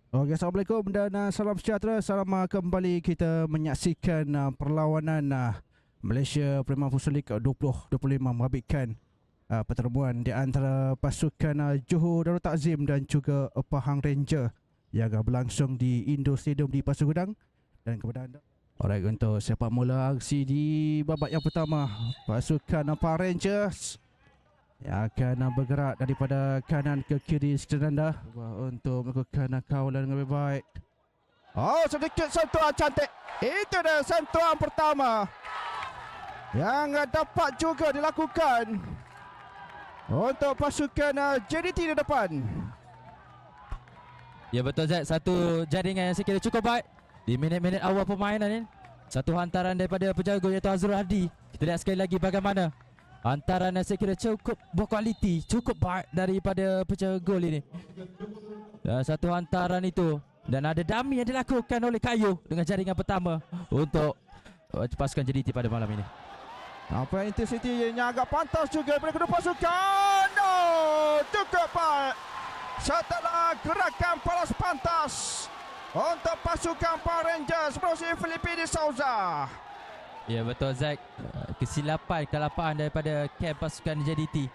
Okey, Assalamualaikum dan salam sejahtera. Salam kembali kita menyaksikan perlawanan Malaysia Premier Futsal League 2025 menghabiskan pertemuan di antara pasukan Johor Darul Takzim dan juga Pahang Ranger yang berlangsung di Indo Stadium di Pasir Gudang. Dan kepada anda, alright, untuk sepak mula aksi di babak yang pertama, pasukan Pahang Rangers yang akan bergerak daripada kanan ke kiri sekitar anda untuk melakukan kawalan dengan lebih baik. Oh, sedikit sentuhan cantik. Itu dah sentuhan pertama yang dapat juga dilakukan untuk pasukan JDT di depan. Ya betul Zack, satu jaringan yang saya kira cukup baik di minit-minit awal permainan ini. Satu hantaran daripada penjaga gol iaitu Azrul Hadi. Kita lihat sekali lagi bagaimana hantaran yang saya kira cukup berkualiti, cukup baik daripada penjaga gol ini. Dan satu hantaran itu, dan ada dummy yang dilakukan oleh Kayu dengan jaringan pertama untuk pasukan JDT pada malam ini. Apa intensiti yang agak pantas juga daripada kedua pasukan. Oh, cukup baik setelah gerakan balas pantas untuk pasukan Power Rangers berusia Filipina Souza. Ya betul Zack, kesilapan kelapaan daripada camp pasukan JDT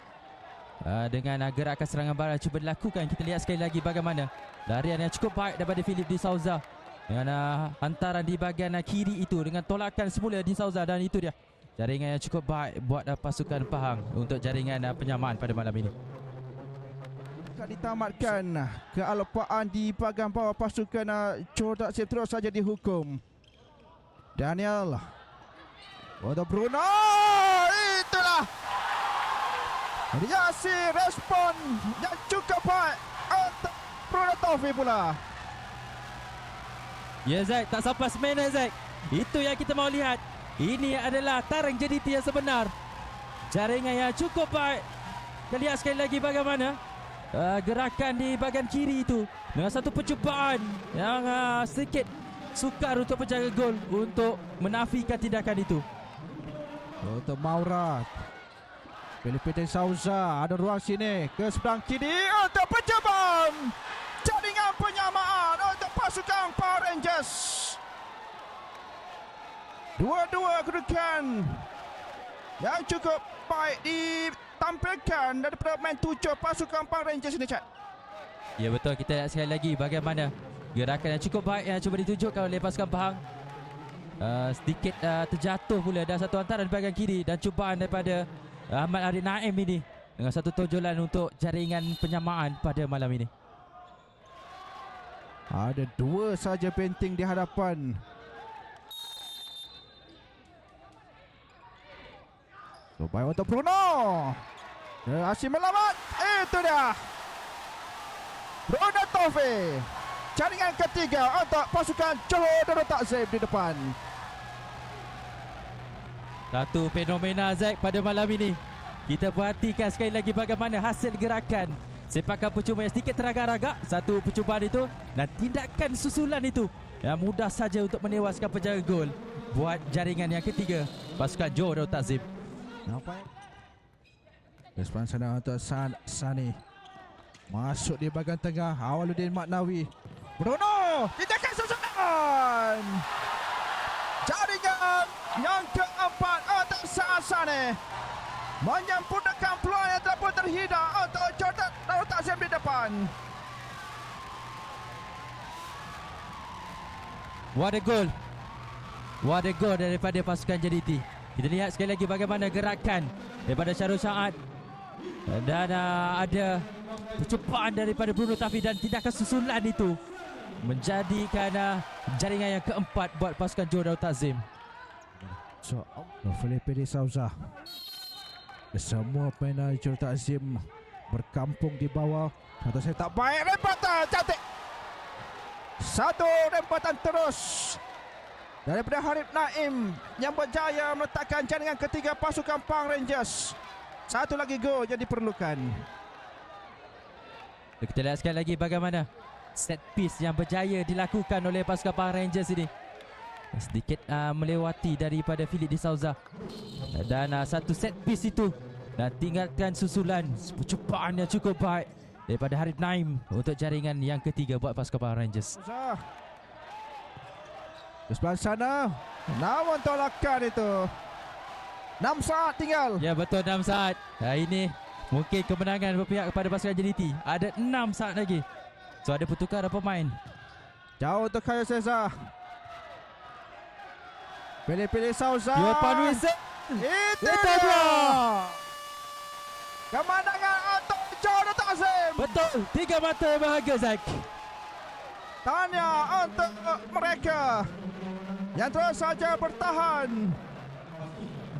dengan gerakan serangan barat cuba dilakukan. Kita lihat sekali lagi bagaimana larian yang cukup baik daripada Philip Di Souza dengan hantaran di bahagian kiri itu dengan tolakan semula Di Souza, dan itu dia jaringan yang cukup baik buat pasukan Pahang untuk jaringan penyamaan pada malam ini. Akan ditamatkan kealpaan di bahagian bawah pasukan Johor Takzim terus saja dihukum. Daniel untuk Bruno, itulah Yasir, respon yang cukup baik untuk Bruno Taufik pula. Ya Zack, tak sampai seminit Zack, itu yang kita mahu lihat. Ini adalah tarang JDT yang sebenar. Jaringan yang cukup baik. Kita lihat sekali lagi bagaimana gerakan di bahagian kiri itu dengan satu percubaan yang sedikit sukar untuk penjaga gol untuk menafikan tindakan itu. Untuk Maura, Filipina Souza, ada ruang sini ke sebelah kiri untuk percubaan jaringan penyamaan untuk pasukan Power Rangers. Dua-dua kedudukan yang cukup baik ditampilkan daripada main 7 pasukan Power Rangers ini, Chat. Ya betul, kita lihat sekali lagi bagaimana gerakan yang cukup baik yang cuba ditunjukkan oleh pasukan Pahang. Sedikit terjatuh pula dan satu hantaran di bahagian kiri dan cubaan daripada Ahmad Arif Naim ini dengan satu tonjolan untuk jaringan penyamaan pada malam ini. Ada dua saja penting di hadapan. So, baik untuk Bruno. Asyik melamat. Itu dia Bruno Taufik. Jaringan ketiga untuk pasukan Johor Darul Takzim di depan. Satu fenomena Zack pada malam ini. Kita perhatikan sekali lagi bagaimana hasil gerakan sepakan percuma yang sedikit teragak-ragak. Satu percubaan itu dan tindakan susulan itu yang mudah saja untuk menewaskan penjaga gol buat jaringan yang ketiga pasukan Johor Darul Takzim. Nampak? Respon sana untuk Sani. Masuk di bahagian tengah. Awaluddin Maknawi. Bruno, tindakan susulan. Jaringan yang keempat untuk Sani menyempurnakan peluang yang telah pun terhidang untuk Johor Darul Takzim di depan. What a goal. What a goal daripada pasukan JDT. Kita lihat sekali lagi bagaimana gerakan daripada Syarul Saad dan ada percubaan daripada Bruno Taufik dan tindakan susulan itu menjadikan jaringan yang keempat buat pasukan Johor Darul Takzim. So, Filipina Souza. Semua pemain Johor Takzim berkampung di bawah. Satu set tak baik, rempatan cantik. Satu rempatan terus daripada Harif Naim yang berjaya meletakkan jaringan ketiga pasukan Pahang Rangers. Satu lagi gol yang diperlukan. Kita lihat sekali lagi bagaimana set piece yang berjaya dilakukan oleh pasukan Pahang Rangers ini. Sedikit melewati daripada Philip Di Souza. Dan satu set piece itu dan tinggalkan susulan percubaan yang cukup baik daripada Harith Naim untuk jaringan yang ketiga buat pasukan Pahang Rangers. Ke sebelah sana. Namun tolakan itu. 6 saat tinggal. Ya betul, 6 saat. Ini mungkin kemenangan berpihak kepada pasukan JDT. Ada 6 saat lagi. So ada pertukaran pemain. Jauh untuk Khairul Seza. Pilih-pilih Sauza. Yopan Wilson. Itu dia. Kemenangan untuk Johor Dato' Azim. Betul, 3 mata bahagia Zack. Tanya untuk mereka yang terus saja bertahan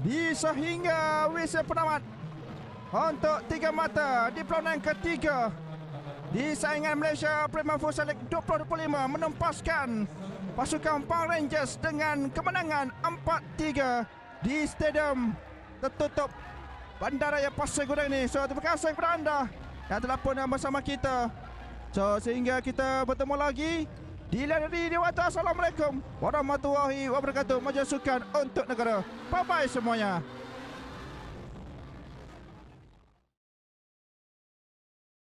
di sehingga whistle penamat untuk 3 mata di perlawanan ketiga di saingan Malaysia Premier Futsal League 2025 menempaskan pasukan Pahang Rangers dengan kemenangan 4-3 di stadium tertutup Bandaraya Pasir Gudang ini. So terima kasih kepada anda yang telah pun bersama kita. So sehingga kita bertemu lagi di lain hari di waktu. Assalamualaikum warahmatullahi wabarakatuh. Majelis Sukan untuk Negara. Bye bye semuanya.